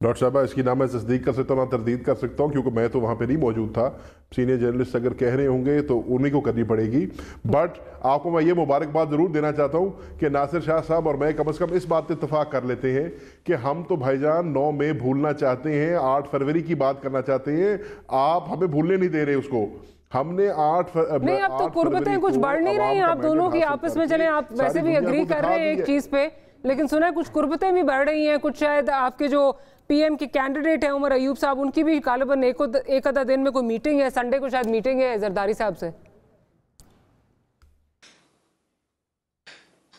Doctor साहबा, इसकी ना मैं तस्दीक कर सकता हूँ ना तरदीद कर सकता हूँ, क्योंकि मैं तो वहाँ पे नहीं मौजूद था। सीनियर जर्नलिस्ट अगर कह रहे होंगे तो उन्हीं को करनी पड़ेगी। बट आपको मैं ये मुबारकबाद ज़रूर देना चाहता हूँ कि नासिर शाह साहब और मैं कम से कम इस बात पर इतफाक़ कर लेते हैं कि हम तो भाईजान 9 मई भूलना चाहते हैं, 8 फरवरी की बात करना चाहते हैं। आप हमें भूलने नहीं दे रहे उसको। हमने नहीं, अब तो कुर्बतें कुछ बढ़ नहीं रही हैं आप दोनों की आपस में। चले, आप वैसे भी एग्री कर रहे हैं एक चीज पे, लेकिन सुना है कुछ कुर्बतें भी बढ़ रही हैं। कुछ शायद आपके जो पीएम के कैंडिडेट हैं उमर अयूब साहब, उनकी भी गालिबन एक आधा दिन में कोई मीटिंग है, संडे को शायद मीटिंग है जरदारी साहब से।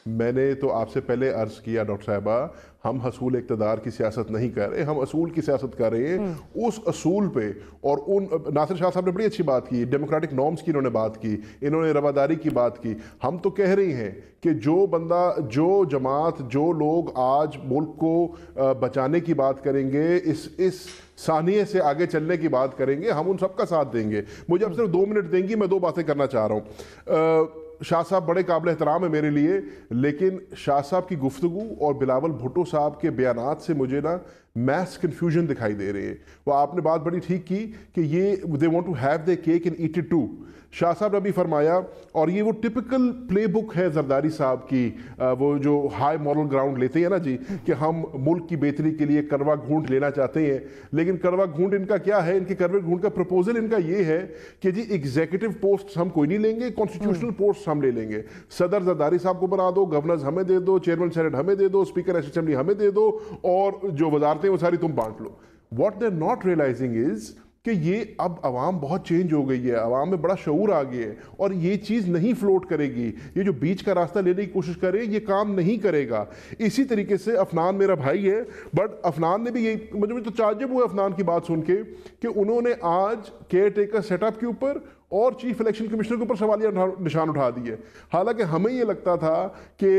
मैंने तो आपसे पहले अर्ज किया डॉक्टर साहबा, हम हसूल इक़्तिदार की सियासत नहीं कर रहे, हम असूल की सियासत कर रहे हैं। उस असूल पे और उन नासिर शाह साहब ने बड़ी अच्छी बात की, डेमोक्रेटिक नॉर्म्स की इन्होंने बात की, इन्होंने रवादारी की बात की। हम तो कह रहे हैं कि जो बंदा, जो जमात, जो लोग आज मुल्क को बचाने की बात करेंगे, इस सानिये से आगे चलने की बात करेंगे, हम उन सबका साथ देंगे। मुझे अब सिर्फ 2 मिनट देंगी, मैं 2 बातें करना चाह रहा हूँ। शाह साहब बड़े काबिल एहतराम है मेरे लिए, लेकिन शाह साहब की गुफ्तगू और बिलावल भुट्टो साहब के बयानात से मुझे ना मैस कन्फ्यूजन दिखाई दे रहे हैं। वो आपने बात बड़ी ठीक की कि ये they want to have the cake and eat it too. Shah साहब ने भी फरमाया, और ये वो टिपिकल प्ले बुक है जरदारी साहब की, वो जो हाई मॉरल ग्राउंड लेते हैं ना जी, कि हम मुल्क की बेहतरी के लिए करवा घूंट लेना चाहते हैं। लेकिन करवा घूंट इनका क्या है? इनके करवा घूंट का प्रपोजल इनका ये है कि जी एग्जीक्यूटिव पोस्ट हम कोई नहीं लेंगे, कॉन्स्टिट्यूशनल पोस्ट हम ले लेंगे। सदर जरदारी साहब को बना दो, गवर्नर्स हमें दे दो, चेयरमैन सेनेट हमें दे दो, स्पीकर असेंबली हमें दे दो, और जो वजारतें वो सारी तुम बांट लो। What they are not realising is कि ये अब अवाम बहुत चेंज हो गई है, अवाम में बड़ा शऊर आ गया है, और ये चीज़ नहीं फ्लोट करेगी। ये जो बीच का रास्ता लेने की कोशिश करें, ये काम नहीं करेगा। इसी तरीके से अफनान मेरा भाई है, बट अफनान ने भी ये, मुझे तो ताज्जुब हुआ अफनान की बात सुन के कि उन्होंने आज केयर टेकर सेटअप के ऊपर और चीफ इलेक्शन कमिश्नर के ऊपर सवालिया निशान उठा दिए। हालांकि हमें ये लगता था कि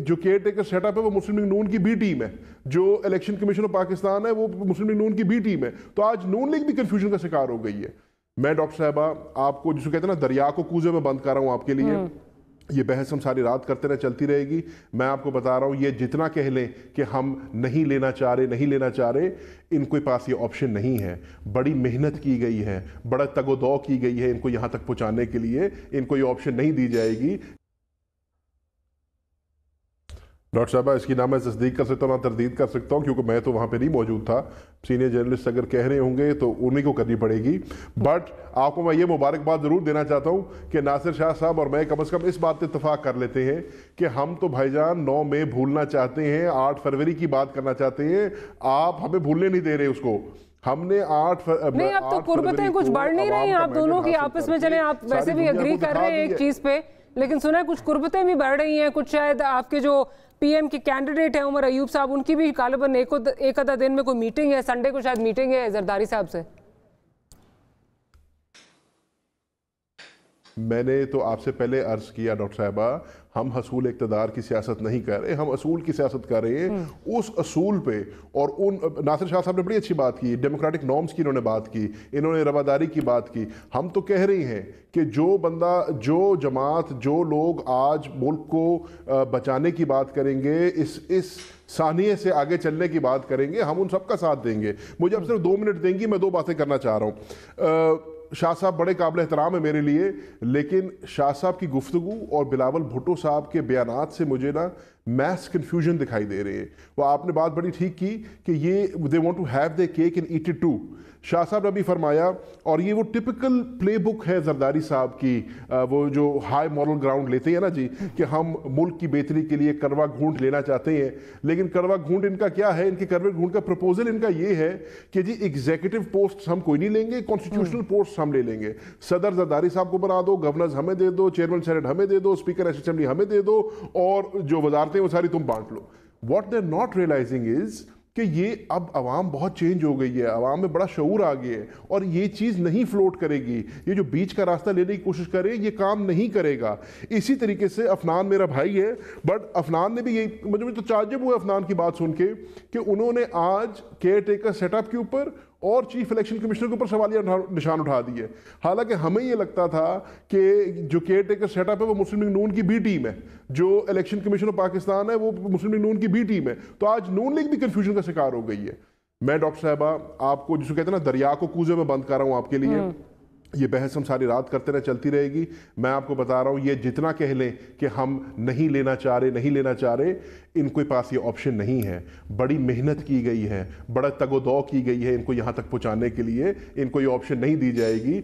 जो केयर टेकर सेटअप है वो मुस्लिम लीग नून की बी टीम है, जो इलेक्शन कमीशन ऑफ पाकिस्तान है वो मुस्लिम लीग नून की बी टीम है। तो आज नून लीग भी कंफ्यूजन का शिकार हो गई है। मैं डॉक्टर साहबा आपको जिसको कहते हैं ना दरिया को कूजे में बंद कर रहा हूँ आपके लिए। ये बहस हम सारी रात करते रहे, चलती रहेगी। मैं आपको बता रहा हूँ, ये जितना कह लें कि हम नहीं लेना चाह रहे, नहीं लेना चाह रहे, इनके पास ये ऑप्शन नहीं है। बड़ी मेहनत की गई है, बड़ा तगोदौ की गई है इनको यहाँ तक पहुँचाने के लिए, इनको ये ऑप्शन नहीं दी जाएगी। डॉक्टर साहबा, इसकी ना मैं तस्दीक कर सकता हूँ ना तरदीद कर सकता हूँ, क्योंकि मैं तो वहाँ पे नहीं मौजूद था। सीनियर जर्नलिस्ट अगर कह रहे होंगे तो उन्हीं को करनी पड़ेगी। बट आपको मैं ये मुबारकबाद ज़रूर देना चाहता हूँ कि नासिर शाह साहब और मैं कम से कम इस बात पर इतफाक़ कर लेते हैं कि हम तो भाईजान 9 मई भूलना चाहते हैं, 8 फरवरी की बात करना चाहते हैं। आप हमें भूलने नहीं दे रहे उसको। हमने 8 नहीं, अब तो कुर्बतें कुछ बढ़ नहीं रही हैं आप दोनों की आपस में। चले, आप वैसे भी एग्री कर रहे हैं एक चीज पे, लेकिन सुना है कुछ कुर्बतें भी बढ़ रही हैं। कुछ शायद आपके जो पीएम के कैंडिडेट हैं उमर अयूब साहब, उनकी भी गालिबन एक आधा दिन में कोई मीटिंग है, संडे को शायद मीटिंग है जरदारी साहब से। मैंने तो आपसे पहले अर्ज किया डॉक्टर साहबा, हम हसूल इक़्तिदार की सियासत नहीं कर रहे, हम असूल की सियासत कर रहे हैं। उस असूल पे और उन नासिर शाह साहब ने बड़ी अच्छी बात की, डेमोक्रेटिक नॉर्म्स की इन्होंने बात की, इन्होंने रवादारी की बात की। हम तो कह रहे हैं कि जो बंदा, जो जमात, जो लोग आज मुल्क को बचाने की बात करेंगे, इस सानिये से आगे चलने की बात करेंगे, हम उन सबका साथ देंगे। मुझे अब सिर्फ 2 मिनट देंगी, मैं 2 बातें करना चाह रहा हूँ। शाह साहब बड़े काबिल एहतराम है मेरे लिए, लेकिन शाह साहब की गुफ्तगू और बिलावल भुट्टो साहब के बयानात से मुझे ना मैस कन्फ्यूजन दिखाई दे रहे हैं। वो आपने बात बड़ी ठीक की कि ये they want to have the cake and eat it too. Shah साहब ने भी फरमाया, और ये वो टिपिकल प्ले बुक है जरदारी साहब की, वो जो हाई मॉरल ग्राउंड लेते हैं ना जी, कि हम मुल्क की बेहतरी के लिए करवा घूंट लेना चाहते हैं। लेकिन करवा घूंट इनका क्या है? इनके करवा घूंट का प्रपोजल इनका ये है कि जी एग्जीक्यूटिव पोस्ट हम कोई नहीं लेंगे, कॉन्स्टिट्यूशनल पोस्ट हम ले लेंगे। सदर जरदारी साहब को बना दो, गवर्नर्स हमें दे दो, चेयरमैन सेनेट हमें दे दो, स्पीकर असेंबली हमें दे दो, और जो वजारतें वो सारी तुम बांट लो। What they are not realising is कि ये अब अवाम बहुत चेंज हो गई है, अवाम में बड़ा शऊर आ गया है, और ये चीज़ नहीं फ्लोट करेगी। ये जो बीच का रास्ता लेने की कोशिश करें, ये काम नहीं करेगा। इसी तरीके से अफनान मेरा भाई है, बट अफनान ने भी ये, मुझे तो ताज्जुब हुआ अफनान की बात सुन के कि उन्होंने आज केयर टेकर सेटअप के ऊपर और चीफ इलेक्शन कमिश्नर के ऊपर सवालिया निशान उठा दिए। हालांकि हमें ये लगता था कि जो केयर टेकर सेटअप है वो मुस्लिम लीग नून की बी टीम है, जो इलेक्शन कमीशन ऑफ पाकिस्तान है वो मुस्लिम लीग नून की बी टीम है। तो आज नून लीग भी कंफ्यूजन का शिकार हो गई है। मैं डॉक्टर साहबा आपको जिसको कहते हैं ना दरिया को कूजे में बंद कर रहा हूं आपके लिए, ये बहस हम सारी रात करते रहे, चलती रहेगी। मैं आपको बता रहा हूं ये जितना कह लें कि हम नहीं लेना चाह रहे, इनके पास ये ऑप्शन नहीं है। बड़ी मेहनत की गई है, बड़ा तगोदौ की गई है इनको यहां तक पहुंचाने के लिए, इनको ये ऑप्शन नहीं दी जाएगी।